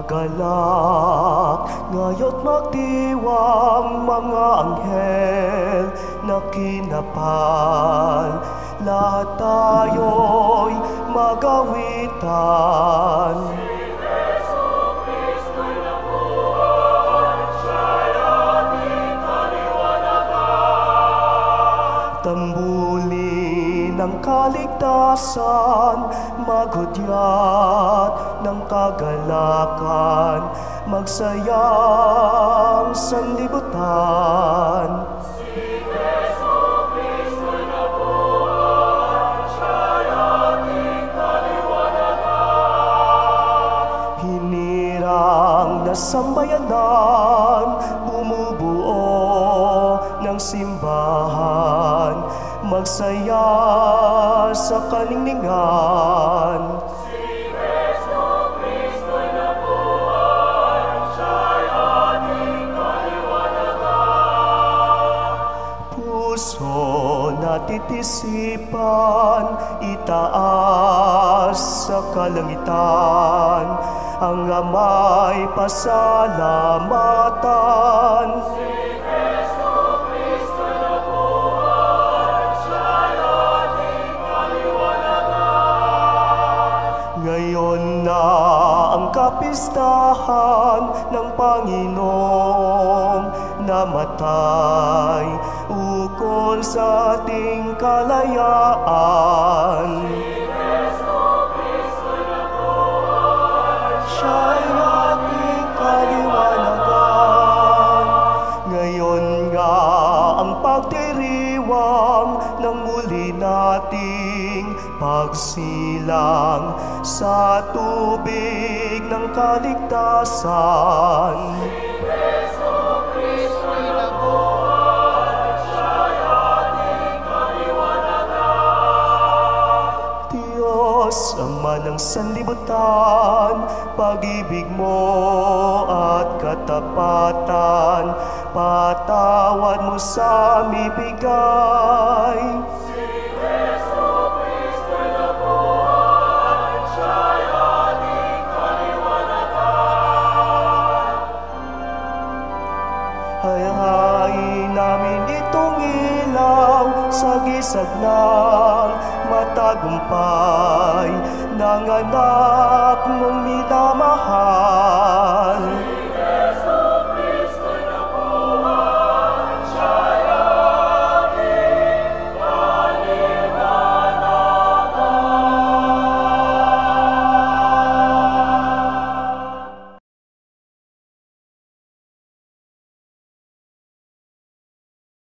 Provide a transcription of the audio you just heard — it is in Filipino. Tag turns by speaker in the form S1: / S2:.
S1: Magalak ngayo't magdiwang mga anghel na kinapal. Lahat tayo'y magawitan. Tambulin ng kaligtasan, maghudyat ng kagalakan, magsayang sanlibutan. Hinirang na sambayanan, bumubuo ng simbahan, magsaya sa kalingningan.
S2: Si Jesu Kristo'y nabuhay, siya'y ating kaliwanagan.
S1: Puso natitisipan, itaas sa kalangitan, ang ama'y pasalamatan. Ngayon na ang kapistahan ng Panginoong namatay, ukol sa ating kalayaan. Siya'y ating kaliwanagan. Ngayon nga ang pagdiriwang ng muli nating pagsilang sa tubig ng kaligtasan.
S2: Si Jesu Kristo'y nabuhay, siya'y ating kaliwanagan.
S1: Diyos, Ama ng sanlibutan, pag-ibig mo at katapatan, patawad mo sa aming bigay. Hayain namin itong ilaw sa gisag ng matagumpay ng anak mong minamahal.